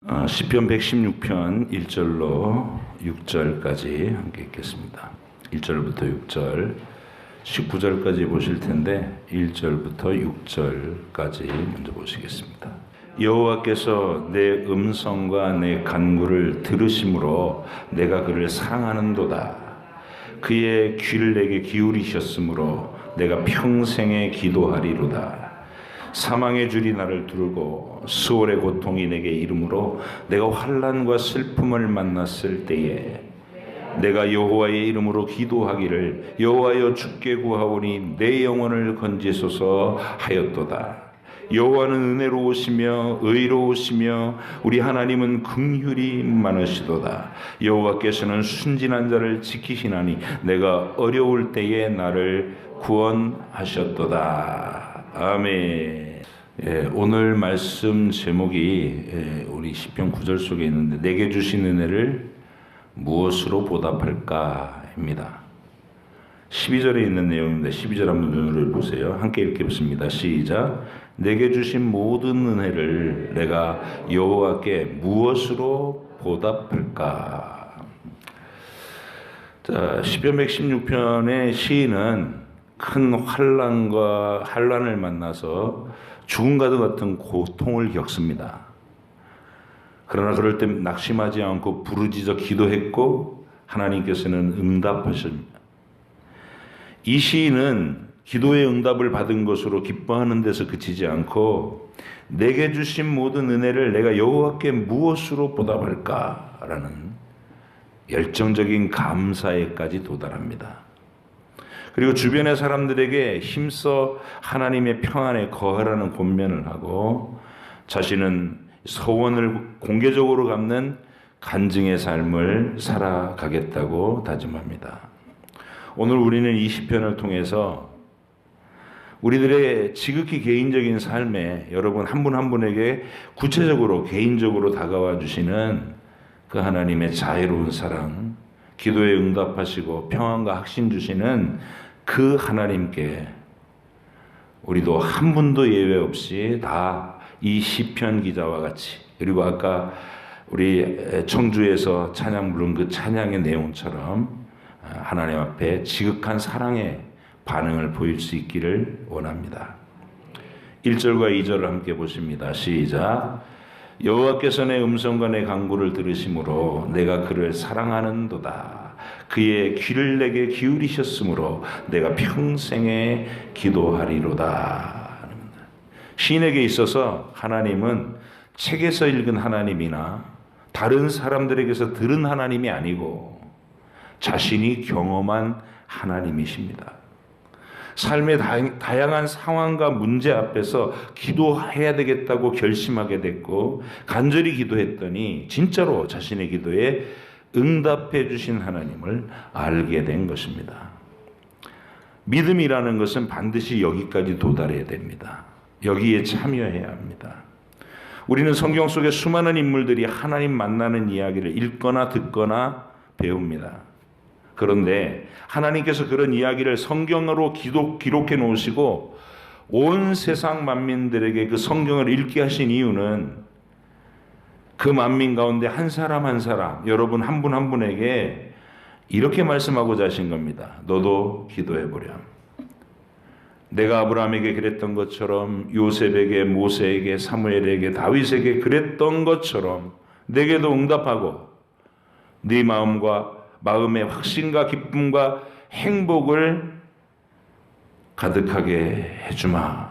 시편 116편 1절로 6절까지 함께 읽겠습니다. 1절부터 6절, 19절까지 보실 텐데 1절부터 6절까지 먼저 보시겠습니다. 여호와께서 내 음성과 내 간구를 들으심으로 내가 그를 사랑하는도다. 그의 귀를 내게 기울이셨으므로 내가 평생에 기도하리로다. 사망의 줄이 나를 두르고 수월의 고통이 내게 이르므로 내가 환난과 슬픔을 만났을 때에 내가 여호와의 이름으로 기도하기를 여호와여 주께 구하오니 내 영혼을 건지소서 하였도다. 여호와는 은혜로우시며 의로우시며 우리 하나님은 긍휼이 많으시도다. 여호와께서는 순진한 자를 지키시나니 내가 어려울 때에 나를 구원하셨도다. 아멘. 오늘 말씀 제목이 우리 시편 9절 속에 있는데 내게 주신 은혜를 무엇으로 보답할까입니다. 12절에 있는 내용인데 12절 한번 눈으로 보세요. 함께 읽겠습니다. 시작. 내게 주신 모든 은혜를 내가 여호와께 무엇으로 보답할까? 자, 시편 116편의 시인은 큰 환난을 만나서 죽음과도 같은 고통을 겪습니다. 그러나 그럴 때 낙심하지 않고 부르짖어 기도했고 하나님께서는 응답하십니다. 이 시인은 기도의 응답을 받은 것으로 기뻐하는 데서 그치지 않고 내게 주신 모든 은혜를 내가 여호와께 무엇으로 보답할까라는 열정적인 감사에까지 도달합니다. 그리고 주변의 사람들에게 힘써 하나님의 평안에 거하라는 권면을 하고 자신은 소원을 공개적으로 갚는 간증의 삶을 살아가겠다고 다짐합니다. 오늘 우리는 이 시편을 통해서 우리들의 지극히 개인적인 삶에 여러분 한 분 한 분에게 구체적으로 개인적으로 다가와 주시는 그 하나님의 자애로운 사랑, 기도에 응답하시고 평안과 확신 주시는 그 하나님께 우리도 한 분도 예외 없이 다 이 시편 기자와 같이, 그리고 아까 우리 청주에서 찬양 부른 그 찬양의 내용처럼 하나님 앞에 지극한 사랑의 반응을 보일 수 있기를 원합니다. 1절과 2절을 함께 보십니다. 시작. 여호와께서 내 음성과 내 간구를 들으심으로 내가 그를 사랑하는도다. 그의 귀를 내게 기울이셨으므로 내가 평생에 기도하리로다. 시인에게 있어서 하나님은 책에서 읽은 하나님이나 다른 사람들에게서 들은 하나님이 아니고 자신이 경험한 하나님이십니다. 삶의 다양한 상황과 문제 앞에서 기도해야 되겠다고 결심하게 됐고 간절히 기도했더니 진짜로 자신의 기도에 응답해 주신 하나님을 알게 된 것입니다. 믿음이라는 것은 반드시 여기까지 도달해야 됩니다. 여기에 참여해야 합니다. 우리는 성경 속에 수많은 인물들이 하나님 만나는 이야기를 읽거나 듣거나 배웁니다. 그런데 하나님께서 그런 이야기를 성경으로 기록해 놓으시고 온 세상 만민들에게 그 성경을 읽게 하신 이유는 그 만민 가운데 한 사람 한 사람, 여러분 한 분 한 분에게 이렇게 말씀하고자 하신 겁니다. 너도 기도해 보렴. 내가 아브라함에게 그랬던 것처럼 요셉에게, 모세에게, 사무엘에게, 다윗에게 그랬던 것처럼 내게도 응답하고 네 마음의 확신과 기쁨과 행복을 가득하게 해주마.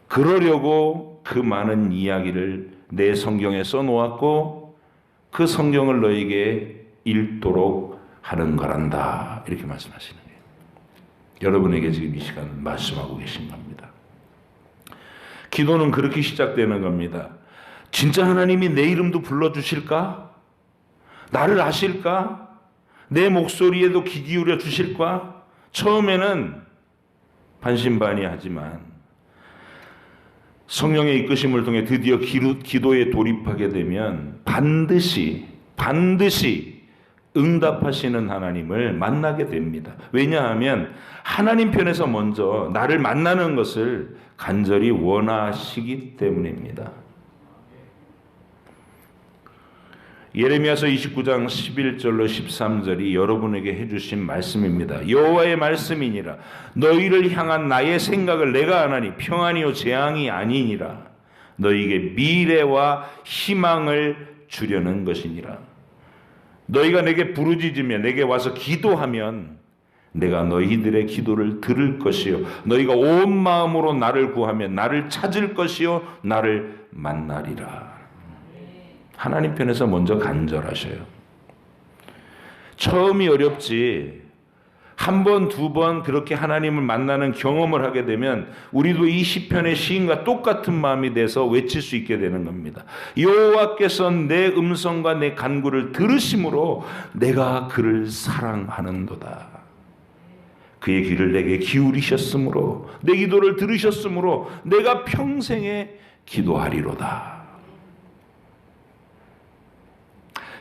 그러려고 그 많은 이야기를 내 성경에 써놓았고 그 성경을 너에게 읽도록 하는 거란다. 이렇게 말씀하시는 거예요. 여러분에게 지금 이 시간 말씀하고 계신 겁니다. 기도는 그렇게 시작되는 겁니다. 진짜 하나님이 내 이름도 불러주실까? 나를 아실까? 내 목소리에도 귀 기울여 주실까? 처음에는 반신반의하지만 성령의 이끄심을 통해 드디어 기도에 돌입하게 되면 반드시 응답하시는 하나님을 만나게 됩니다. 왜냐하면 하나님 편에서 먼저 나를 만나는 것을 간절히 원하시기 때문입니다. 예레미야서 29장 11절로 13절이 여러분에게 해주신 말씀입니다. 여호와의 말씀이니라. 너희를 향한 나의 생각을 내가 아나니 평안이요 재앙이 아니니라. 너희에게 미래와 희망을 주려는 것이니라. 너희가 내게 부르짖으며 내게 와서 기도하면 내가 너희들의 기도를 들을 것이요 너희가 온 마음으로 나를 구하면 나를 찾을 것이요 나를 만나리라. 하나님 편에서 먼저 간절하셔요. 처음이 어렵지 한 번, 두 번 그렇게 하나님을 만나는 경험을 하게 되면 우리도 이 시편의 시인과 똑같은 마음이 돼서 외칠 수 있게 되는 겁니다. 여호와께서 내 음성과 내 간구를 들으심으로 내가 그를 사랑하는도다. 그의 귀를 내게 기울이셨으므로 내 기도를 들으셨으므로 내가 평생에 기도하리로다.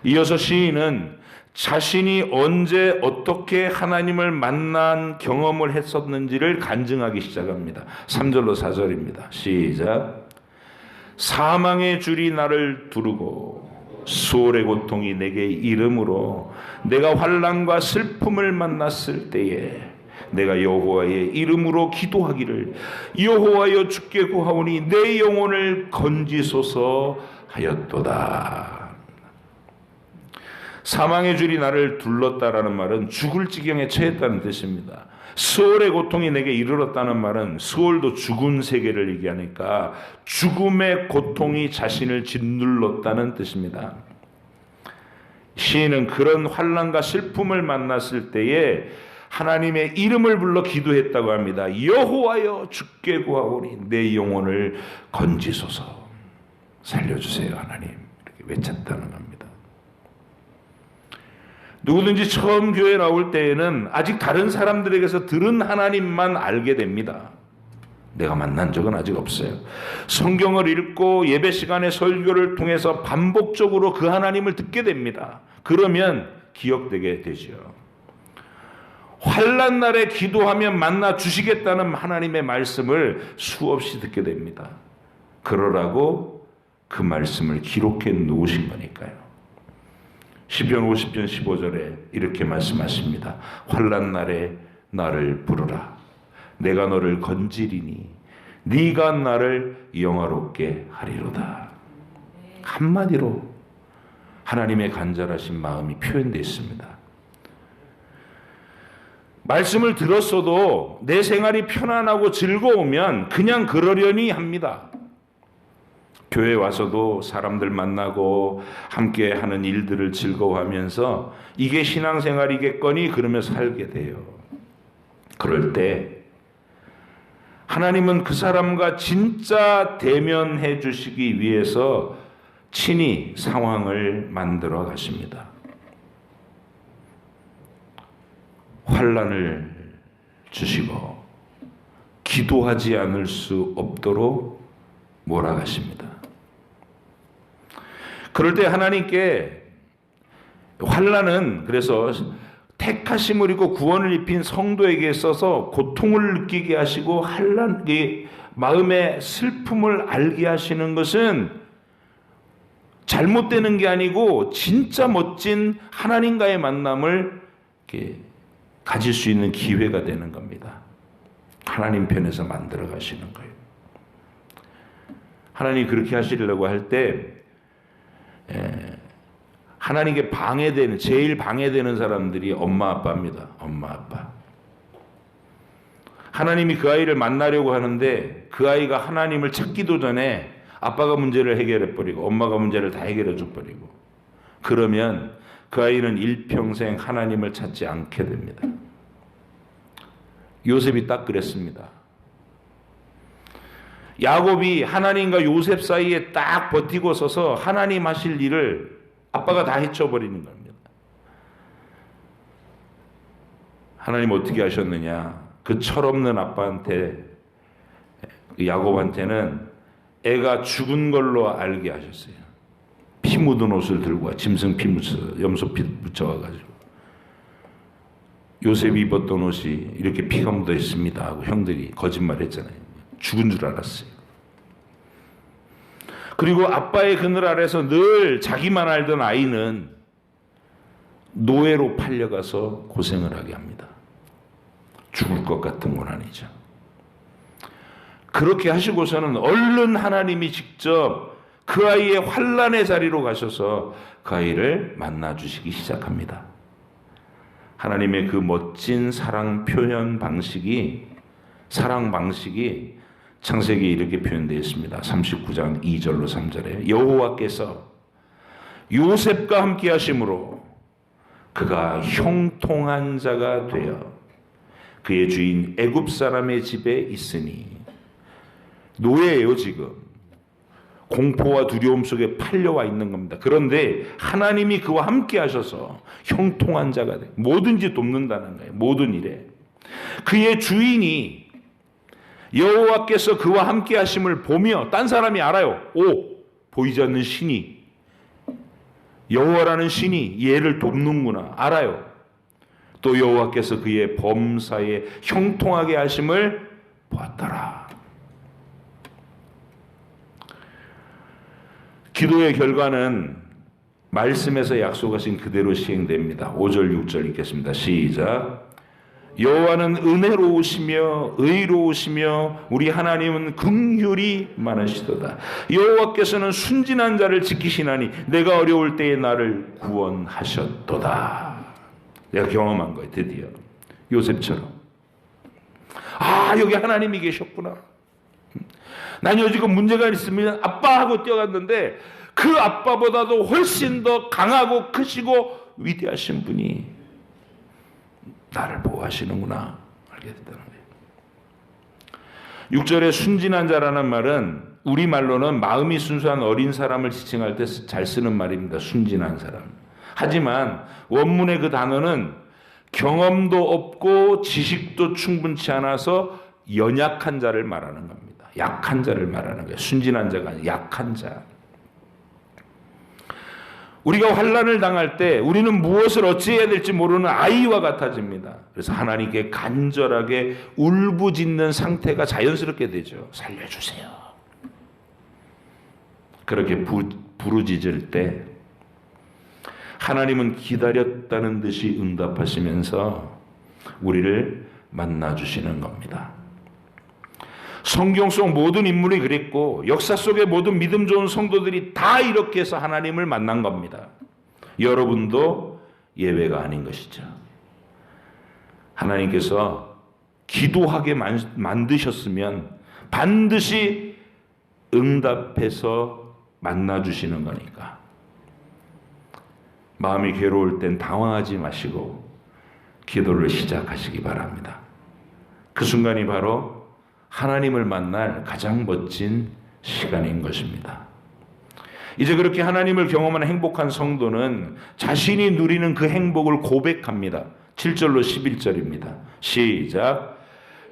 이어서 시인은 자신이 언제 어떻게 하나님을 만난 경험을 했었는지를 간증하기 시작합니다. 3절로 4절입니다. 시작. 사망의 줄이 나를 두르고 수월의 고통이 내게 이름으로 내가 환난과 슬픔을 만났을 때에 내가 여호와의 이름으로 기도하기를 여호와여 주께 구하오니 내 영혼을 건지소서 하였도다. 사망의 줄이 나를 둘렀다라는 말은 죽을 지경에 처했다는 뜻입니다. 수월의 고통이 내게 이르렀다는 말은 수월도 죽은 세계를 얘기하니까 죽음의 고통이 자신을 짓눌렀다는 뜻입니다. 시인은 그런 환난과 슬픔을 만났을 때에 하나님의 이름을 불러 기도했다고 합니다. 여호와여 주께 구하오니 내 영혼을 건지소서. 살려주세요 하나님. 이렇게 외쳤다는 겁니다. 누구든지 처음 교회 나올 때에는 아직 다른 사람들에게서 들은 하나님만 알게 됩니다. 내가 만난 적은 아직 없어요. 성경을 읽고 예배 시간에 설교를 통해서 반복적으로 그 하나님을 듣게 됩니다. 그러면 기억되게 되죠. 환난 날에 기도하면 만나 주시겠다는 하나님의 말씀을 수없이 듣게 됩니다. 그러라고 그 말씀을 기록해 놓으신 거니까요. 시편 50편 15절에 이렇게 말씀하십니다. 환난 날에 나를 부르라. 내가 너를 건지리니 네가 나를 영화롭게 하리로다. 한마디로 하나님의 간절하신 마음이 표현되어 있습니다. 말씀을 들었어도 내 생활이 편안하고 즐거우면 그냥 그러려니 합니다. 교회 와서도 사람들 만나고 함께 하는 일들을 즐거워하면서 이게 신앙생활이겠거니 그러며 살게 돼요. 그럴 때 하나님은 그 사람과 진짜 대면해 주시기 위해서 친히 상황을 만들어 가십니다. 환난을 주시고 기도하지 않을 수 없도록 몰아가십니다. 그럴 때 하나님께 환난은 그래서 택하심을 입고 구원을 입힌 성도에게 있어서 고통을 느끼게 하시고 환난의 마음의 슬픔을 알게 하시는 것은 잘못되는 게 아니고 진짜 멋진 하나님과의 만남을 이렇게 가질 수 있는 기회가 되는 겁니다. 하나님 편에서 만들어 가시는 거예요. 하나님이 그렇게 하시려고 할 때 하나님께 방해되는 제일 방해되는 사람들이 엄마 아빠입니다. 엄마 아빠. 하나님이 그 아이를 만나려고 하는데 그 아이가 하나님을 찾기도 전에 아빠가 문제를 해결해 버리고 엄마가 문제를 다 해결해 줘 버리고 그러면 그 아이는 일평생 하나님을 찾지 않게 됩니다. 요셉이 딱 그랬습니다. 야곱이 하나님과 요셉 사이에 딱 버티고 서서 하나님 하실 일을 아빠가 다 해쳐버리는 겁니다. 하나님 어떻게 하셨느냐? 그 철없는 아빠한테 야곱한테는 애가 죽은 걸로 알게 하셨어요. 피 묻은 옷을 들고 와 짐승 피 묻혀 염소 피 묻혀가지고 요셉이 입었던 옷이 이렇게 피가 묻어 있습니다 하고 형들이 거짓말했잖아요. 죽은 줄 알았어요. 그리고 아빠의 그늘 아래서 늘 자기만 알던 아이는 노예로 팔려가서 고생을 하게 합니다. 죽을 것 같은 고난이죠. 그렇게 하시고서는 얼른 하나님이 직접 그 아이의 환난의 자리로 가셔서 그 아이를 만나주시기 시작합니다. 하나님의 그 멋진 사랑 표현 방식이, 사랑 방식이 창세기에 이렇게 표현되어 있습니다. 39장 2절로 3절에 여호와께서 요셉과 함께 하심으로 그가 형통한 자가 되어 그의 주인 애굽 사람의 집에 있으니, 노예예요. 지금 공포와 두려움 속에 팔려와 있는 겁니다. 그런데 하나님이 그와 함께 하셔서 형통한 자가 돼, 뭐든지 돕는다는 거예요. 모든 일에. 그의 주인이 여호와께서 그와 함께 하심을 보며, 딴 사람이 알아요. 보이지 않는 신이, 여호와라는 신이 얘를 돕는구나 알아요. 또 여호와께서 그의 범사에 형통하게 하심을 보았더라. 기도의 결과는 말씀에서 약속하신 그대로 시행됩니다. 5절 6절 읽겠습니다. 시작. 여호와는 은혜로우시며 의로우시며 우리 하나님은 긍휼이 많으시도다. 여호와께서는 순진한 자를 지키시나니 내가 어려울 때에 나를 구원하셨도다. 내가 경험한 거예요. 드디어 요셉처럼. 여기 하나님이 계셨구나. 난 지금 문제가 있으면 아빠 하고 뛰어갔는데 그 아빠보다도 훨씬 더 강하고 크시고 위대하신 분이 나를 보호하시는구나 알게 됐다는 거예요. 6절에 순진한 자라는 말은 우리말로는 마음이 순수한 어린 사람을 지칭할 때 잘 쓰는 말입니다. 순진한 사람. 하지만 원문의 그 단어는 경험도 없고 지식도 충분치 않아서 연약한 자를 말하는 겁니다. 약한 자를 말하는 거예요. 순진한 자가 아니라 약한 자. 우리가 환난을 당할 때 우리는 무엇을 어찌해야 될지 모르는 아이와 같아집니다. 그래서 하나님께 간절하게 울부짖는 상태가 자연스럽게 되죠. 살려주세요. 그렇게 부르짖을 때 하나님은 기다렸다는 듯이 응답하시면서 우리를 만나주시는 겁니다. 성경 속 모든 인물이 그랬고 역사 속의 모든 믿음 좋은 성도들이 다 이렇게 해서 하나님을 만난 겁니다. 여러분도 예외가 아닌 것이죠. 하나님께서 기도하게 만드셨으면 반드시 응답해서 만나주시는 거니까 마음이 괴로울 땐 당황하지 마시고 기도를 시작하시기 바랍니다. 그 순간이 바로 하나님을 만날 가장 멋진 시간인 것입니다. 이제 그렇게 하나님을 경험하는 행복한 성도는 자신이 누리는 그 행복을 고백합니다. 7절로 11절입니다. 시작.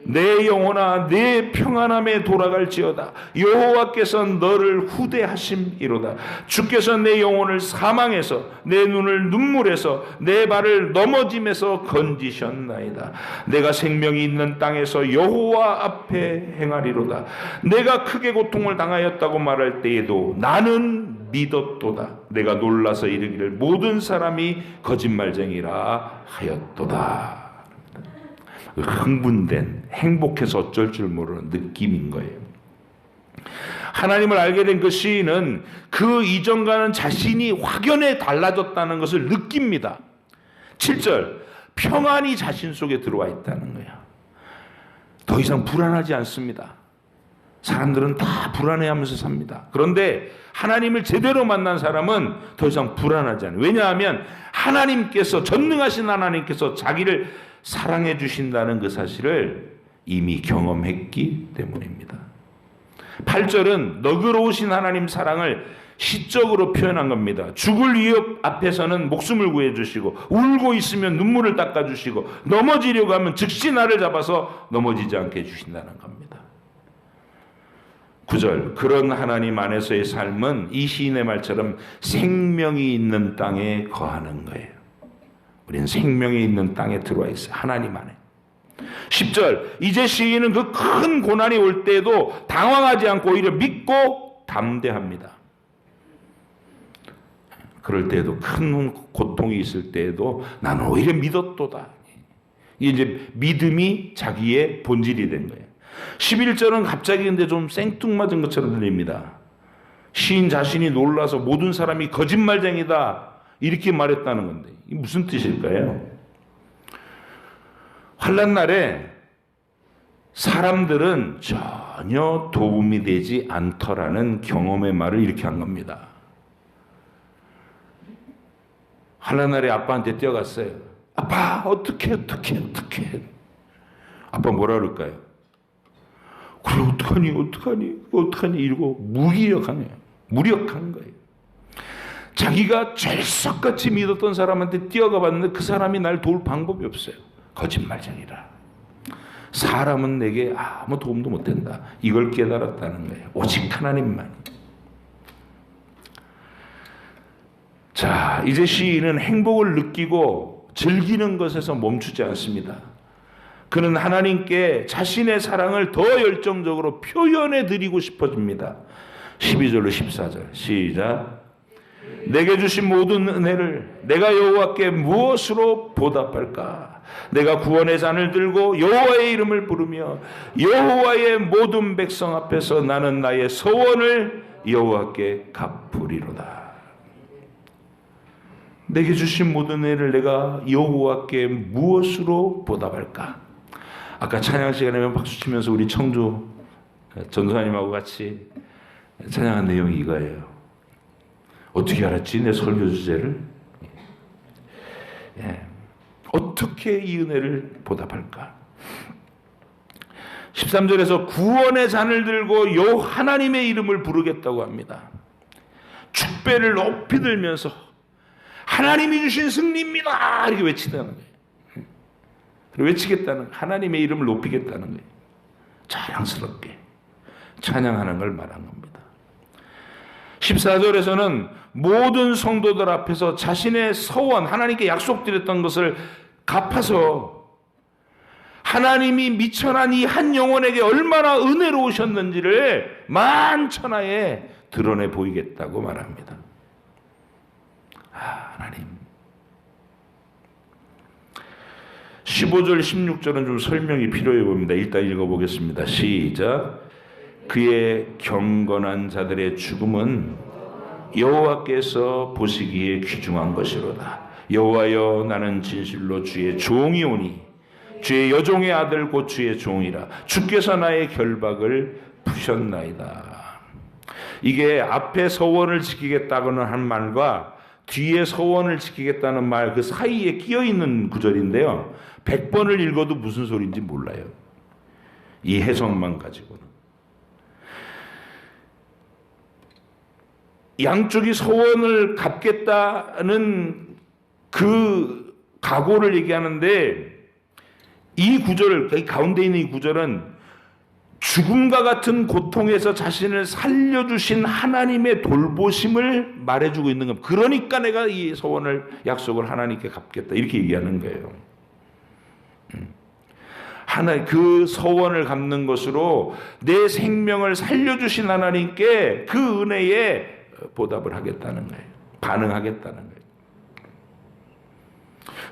내 영혼아 내 평안함에 돌아갈지어다. 여호와께서 너를 후대하심이로다. 주께서 내 영혼을 사망에서 내 눈을 눈물에서 내 발을 넘어짐에서 건지셨나이다. 내가 생명이 있는 땅에서 여호와 앞에 행하리로다. 내가 크게 고통을 당하였다고 말할 때에도 나는 믿었도다. 내가 놀라서 이르기를 모든 사람이 거짓말쟁이라 하였도다. 흥분된, 행복해서 어쩔 줄 모르는 느낌인 거예요. 하나님을 알게 된 그 시인은 그 이전과는 자신이 확연히 달라졌다는 것을 느낍니다. 7절, 평안이 자신 속에 들어와 있다는 거예요. 더 이상 불안하지 않습니다. 사람들은 다 불안해하면서 삽니다. 그런데 하나님을 제대로 만난 사람은 더 이상 불안하지 않아요. 왜냐하면 하나님께서, 전능하신 하나님께서 자기를 사랑해 주신다는 그 사실을 이미 경험했기 때문입니다. 8절은 너그러우신 하나님 사랑을 시적으로 표현한 겁니다. 죽을 위협 앞에서는 목숨을 구해주시고, 울고 있으면 눈물을 닦아주시고, 넘어지려고 하면 즉시 나를 잡아서 넘어지지 않게 해주신다는 겁니다. 9절, 그런 하나님 안에서의 삶은 이 시인의 말처럼 생명이 있는 땅에 거하는 거예요. 우리는 생명이 있는 땅에 들어와 있어요. 하나님 안에. 10절, 이제 시인은 그 큰 고난이 올 때에도 당황하지 않고 오히려 믿고 담대합니다. 그럴 때에도 큰 고통이 있을 때에도 나는 오히려 믿었도다. 이게 이제 믿음이 자기의 본질이 된 거예요. 11절은 갑자기 근데 좀 생뚱맞은 것처럼 들립니다. 시인 자신이 놀라서 모든 사람이 거짓말쟁이다 이렇게 말했다는 건데 이게 무슨 뜻일까요? 환난 날에 사람들은 전혀 도움이 되지 않더라는 경험의 말을 이렇게 한 겁니다. 환난 날에 아빠한테 뛰어갔어요. 아빠 어떡해. 아빠 뭐라 그럴까요? 그래 어떡하니 이러고 무력한 거예요. 자기가 절석같이 믿었던 사람한테 뛰어가 봤는데 그 사람이 날 도울 방법이 없어요. 거짓말쟁이라. 사람은 내게 아무 도움도 못 된다. 이걸 깨달았다는 거예요. 오직 하나님만. 자, 이제 시인은 행복을 느끼고 즐기는 것에서 멈추지 않습니다. 그는 하나님께 자신의 사랑을 더 열정적으로 표현해 드리고 싶어집니다. 12절로 14절 시작. 내게 주신 모든 은혜를 내가 여호와께 무엇으로 보답할까? 내가 구원의 잔을 들고 여호와의 이름을 부르며 여호와의 모든 백성 앞에서 나는 나의 서원을 여호와께 갚으리로다. 내게 주신 모든 은혜를 내가 여호와께 무엇으로 보답할까? 아까 찬양 시간에 박수 치면서 우리 청주 전도사님하고 같이 찬양한 내용이 이거예요. 어떻게 알았지? 내 설교 주제를? 예. 어떻게 이 은혜를 보답할까? 13절에서 구원의 잔을 들고 요 하나님의 이름을 부르겠다고 합니다. 축배를 높이 들면서 하나님이 주신 승리입니다 이렇게 외치다는 거예요. 그리고 외치겠다는 하나님의 이름을 높이겠다는 거예요. 자랑스럽게 찬양하는 걸 말한 겁니다. 14절에서는 모든 성도들 앞에서 자신의 서원, 하나님께 약속드렸던 것을 갚아서 하나님이 미천한 이 한 영혼에게 얼마나 은혜로우셨는지를 만천하에 드러내 보이겠다고 말합니다. 하나님. 15절, 16절은 좀 설명이 필요해 보입니다. 일단 읽어보겠습니다. 시작. 그의 경건한 자들의 죽음은 여호와께서 보시기에 귀중한 것이로다. 여호와여 나는 진실로 주의 종이오니 주의 여종의 아들 곧 주의 종이라. 주께서 나의 결박을 푸셨나이다. 이게 앞에 서원을 지키겠다고는 한 말과 뒤에 서원을 지키겠다는 말 그 사이에 끼어있는 구절인데요. 100번을 읽어도 무슨 소리인지 몰라요. 이 해석만 가지고는. 양쪽이 서원을 갚겠다는 그 각오를 얘기하는데 이 구절, 이 가운데 있는 이 구절은 죽음과 같은 고통에서 자신을 살려주신 하나님의 돌보심을 말해주고 있는 겁니다. 그러니까 내가 이 서원을 약속을 하나님께 갚겠다 이렇게 얘기하는 거예요. 그 서원을 갚는 것으로 내 생명을 살려주신 하나님께 그 은혜에 보답을 하겠다는 거예요. 반응하겠다는 거예요.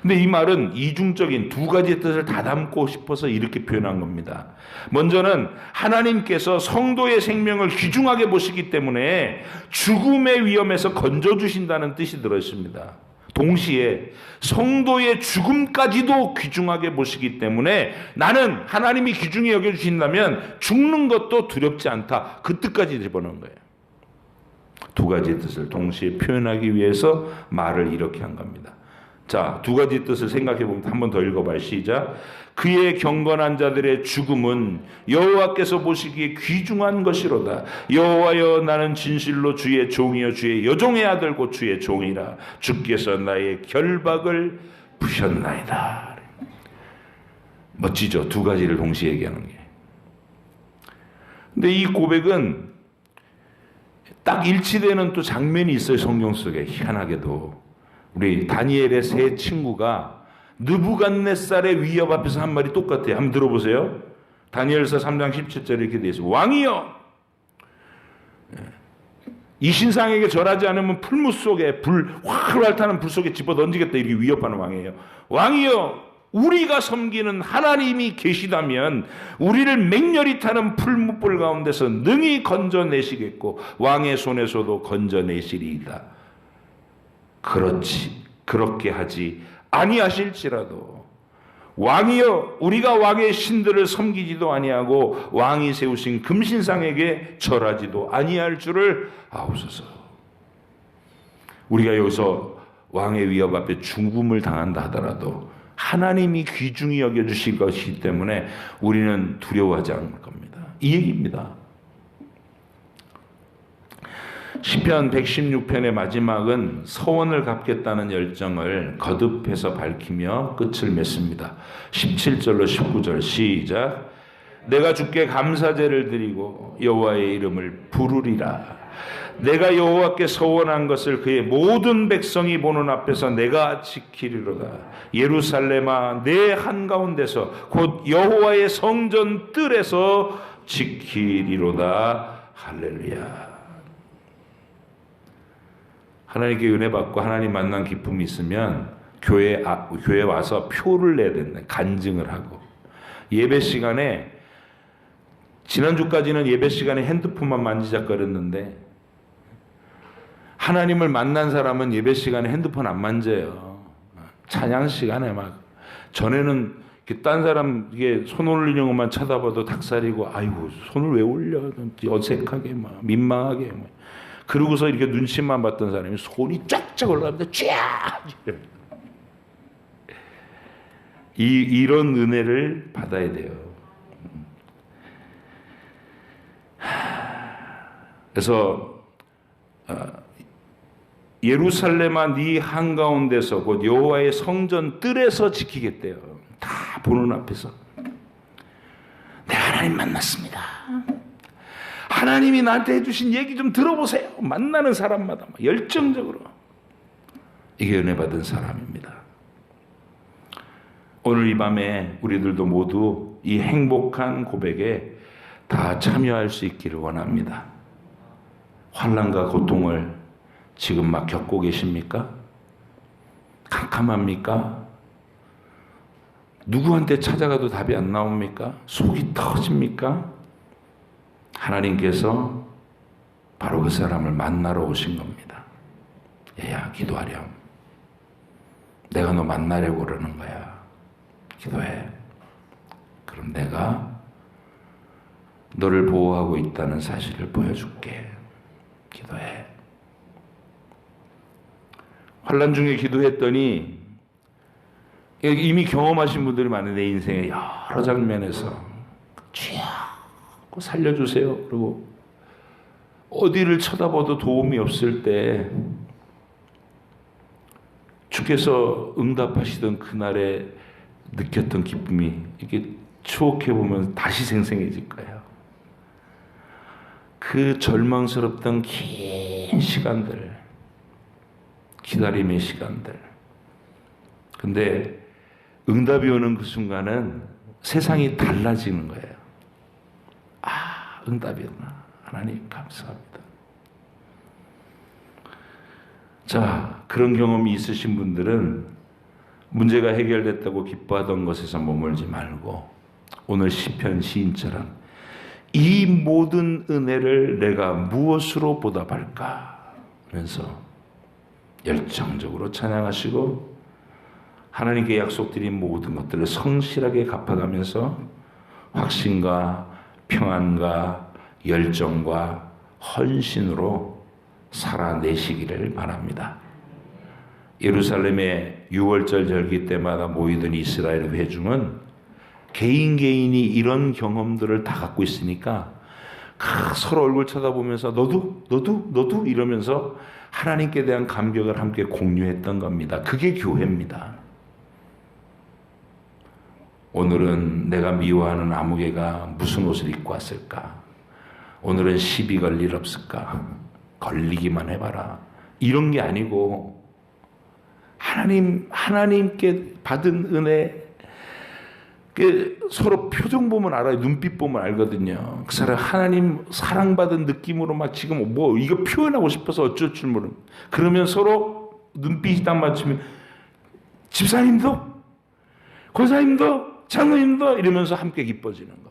근데 이 말은 이중적인 두 가지의 뜻을 다 담고 싶어서 이렇게 표현한 겁니다. 먼저는 하나님께서 성도의 생명을 귀중하게 보시기 때문에 죽음의 위험에서 건져주신다는 뜻이 들어있습니다. 동시에 성도의 죽음까지도 귀중하게 보시기 때문에 나는 하나님이 귀중히 여겨주신다면 죽는 것도 두렵지 않다. 그 뜻까지 집어넣은 거예요. 두 가지의 뜻을 동시에 표현하기 위해서 말을 이렇게 한 겁니다. 자, 두 가지 뜻을 생각해 보면 한 번 더 읽어봐요. 시작. 그의 경건한 자들의 죽음은 여호와께서 보시기에 귀중한 것이로다. 여호와여 나는 진실로 주의 종이여 주의 여종의 아들 곧 주의 종이라. 주께서 나의 결박을 푸셨나이다. 멋지죠? 두 가지를 동시에 얘기하는 게. 근데 이 고백은 딱 일치되는 또 장면이 있어요. 성경 속에. 희한하게도 우리 다니엘의 세 친구가 느부갓네살의 위협 앞에서 한 말이 똑같아요. 한번 들어보세요. 다니엘서 3장 17절에 이렇게 되어 있어요. 왕이여 이 신상에게 절하지 않으면 풀무 속에 활활 타는 불 속에 집어 던지겠다, 이렇게 위협하는 왕이에요. 왕이여, 우리가 섬기는 하나님이 계시다면 우리를 맹렬히 타는 풀무불 가운데서 능히 건져내시겠고 왕의 손에서도 건져내시리이다. 그렇지, 그렇게 하지 아니하실지라도 왕이여, 우리가 왕의 신들을 섬기지도 아니하고 왕이 세우신 금신상에게 절하지도 아니할 줄을 아옵소서. 우리가 여기서 왕의 위협 앞에 죽음을 당한다 하더라도 하나님이 귀중히 여겨주실 것이기 때문에 우리는 두려워하지 않을 겁니다. 이 얘기입니다. 시편 116편의 마지막은 서원을 갚겠다는 열정을 거듭해서 밝히며 끝을 맺습니다. 17절로 19절 시작. 내가 주께 감사제를 드리고 여호와의 이름을 부르리라. 내가 여호와께 서원한 것을 그의 모든 백성이 보는 앞에서 내가 지키리로다. 예루살렘아, 내 한가운데서 곧 여호와의 성전 뜰에서 지키리로다. 할렐루야. 하나님께 은혜 받고 하나님 만난 기쁨이 있으면 교회에 와서 표를 내야 된다. 간증을 하고. 예배 시간에, 지난주까지는 예배 시간에 핸드폰만 만지작거렸는데 하나님을 만난 사람은 예배 시간에 핸드폰 안 만져요. 찬양 시간에 막, 전에는 딴 사람 이게 손 올리는 것만 쳐다봐도 닭살이고, 아이고 손을 왜 올려, 어색하게 막 민망하게 막. 그러고서 이렇게 눈치만 봤던 사람이 손이 쫙쫙 올라갑니다. 쫙! 이런 은혜를 받아야 돼요. 그래서 예루살렘아, 네 한가운데서 곧 여호와의 성전 뜰에서 지키겠대요. 다 보는 앞에서. 내가 하나님 만났습니다. 하나님이 나한테 해주신 얘기 좀 들어보세요. 만나는 사람마다 열정적으로. 이게 은혜 받은 사람입니다. 오늘 이 밤에 우리들도 모두 이 행복한 고백에 다 참여할 수 있기를 원합니다. 환난과 고통을 지금 막 겪고 계십니까? 캄캄합니까? 누구한테 찾아가도 답이 안 나옵니까? 속이 터집니까? 하나님께서 바로 그 사람을 만나러 오신 겁니다. 얘야, 기도하렴. 내가 너 만나려고 그러는 거야. 기도해. 그럼 내가 너를 보호하고 있다는 사실을 보여줄게. 기도해. 환난 중에 기도했더니, 이미 경험하신 분들이 많은 내 인생의 여러 장면에서 주여 살려주세요. 그리고 어디를 쳐다봐도 도움이 없을 때 주께서 응답하시던 그날에 느꼈던 기쁨이 이렇게 추억해보면 다시 생생해질 거예요. 그 절망스럽던 긴 시간들, 기다림의 시간들. 근데 응답이 오는 그 순간은 세상이 달라지는 거예요. 아, 응답이었나. 하나님 감사합니다. 자, 그런 경험이 있으신 분들은 문제가 해결됐다고 기뻐하던 것에서 머물지 말고 오늘 시편 시인처럼 이 모든 은혜를 내가 무엇으로 보답할까 하면서 열정적으로 찬양하시고 하나님께 약속드린 모든 것들을 성실하게 갚아가면서 확신과 평안과 열정과 헌신으로 살아내시기를 바랍니다. 예루살렘의 6월절 절기 때마다 모이던 이스라엘 회중은 개인이 이런 경험들을 다 갖고 있으니까 서로 얼굴 쳐다보면서 너도 이러면서 하나님께 대한 감격을 함께 공유했던 겁니다. 그게 교회입니다. 오늘은 내가 미워하는 아무개가 무슨 옷을 입고 왔을까? 오늘은 시비 걸 일 없을까? 걸리기만 해봐라. 이런 게 아니고, 하나님께 받은 은혜, 서로 표정 보면 알아요. 눈빛 보면 알거든요. 그 사람 하나님 사랑받은 느낌으로 막 지금 뭐 이거 표현하고 싶어서 어쩔 줄 모르는. 그러면 서로 눈빛이 딱 맞추면 집사님도 권사님도 장로님도 이러면서 함께 기뻐지는 거.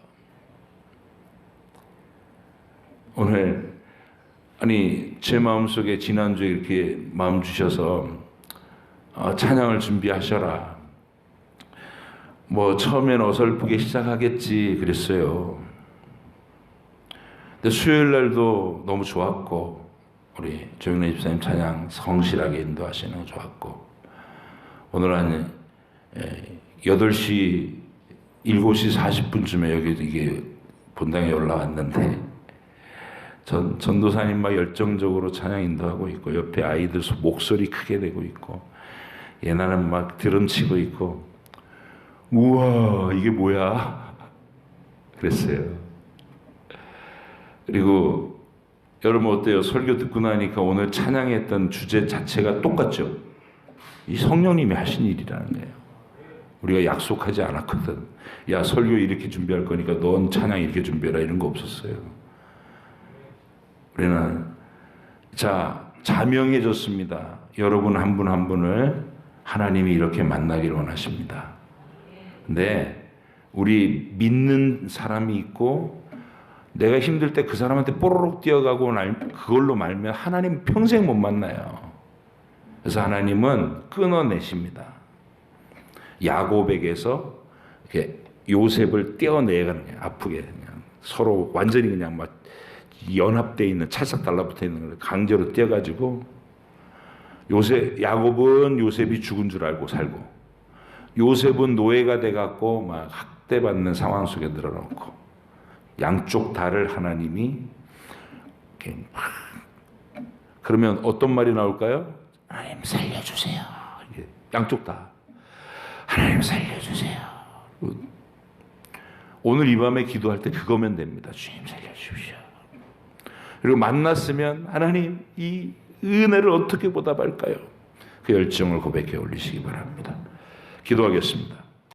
오늘 제 마음속에 지난주에 이렇게 마음 주셔서 찬양을 준비하셔라. 뭐 처음엔 어설프게 시작하겠지 그랬어요. 근데 수요일 날도 너무 좋았고 우리 조영래 집사님 찬양 성실하게 인도하시는 거 좋았고 오늘 한 8시 7시 40분쯤에 여기 이게 본당에 올라왔는데 전도사님 막 열정적으로 찬양 인도하고 있고 옆에 아이들 목소리 크게 내고 있고 얘나는 막 드럼 치고 있고 우와 이게 뭐야 그랬어요. 그리고 여러분 어때요? 설교 듣고 나니까 오늘 찬양했던 주제 자체가 똑같죠? 이 성령님이 하신 일이라는 거예요. 우리가 약속하지 않았거든. 야 설교 이렇게 준비할 거니까 넌 찬양 이렇게 준비해라 이런 거 없었어요. 우리는 자명해졌습니다. 여러분 한 분 한 분을 하나님이 이렇게 만나기를 원하십니다. 근데 우리 믿는 사람이 있고 내가 힘들 때 그 사람한테 뽀로록 뛰어가고 그걸로 말면 하나님 평생 못 만나요. 그래서 하나님은 끊어내십니다. 야곱에게서 이렇게 요셉을 떼어내가는 거예요. 아프게 그냥 서로 완전히 그냥 막 연합되어 있는 찰싹 달라붙어 있는 걸 강제로 떼어가지고 야곱은 요셉이 죽은 줄 알고 살고 요셉은 노예가 돼갖고 막 학대받는 상황 속에 늘어놓고 양쪽 다를 하나님이 이렇게 그러면 어떤 말이 나올까요? 하나님 살려주세요. 양쪽 다 하나님 살려주세요. 오늘 이 밤에 기도할 때 그거면 됩니다. 주님 살려주십시오. 그리고 만났으면 하나님 이 은혜를 어떻게 보답할까요? 그 열정을 고백해 올리시기 바랍니다. 기도하겠습니다.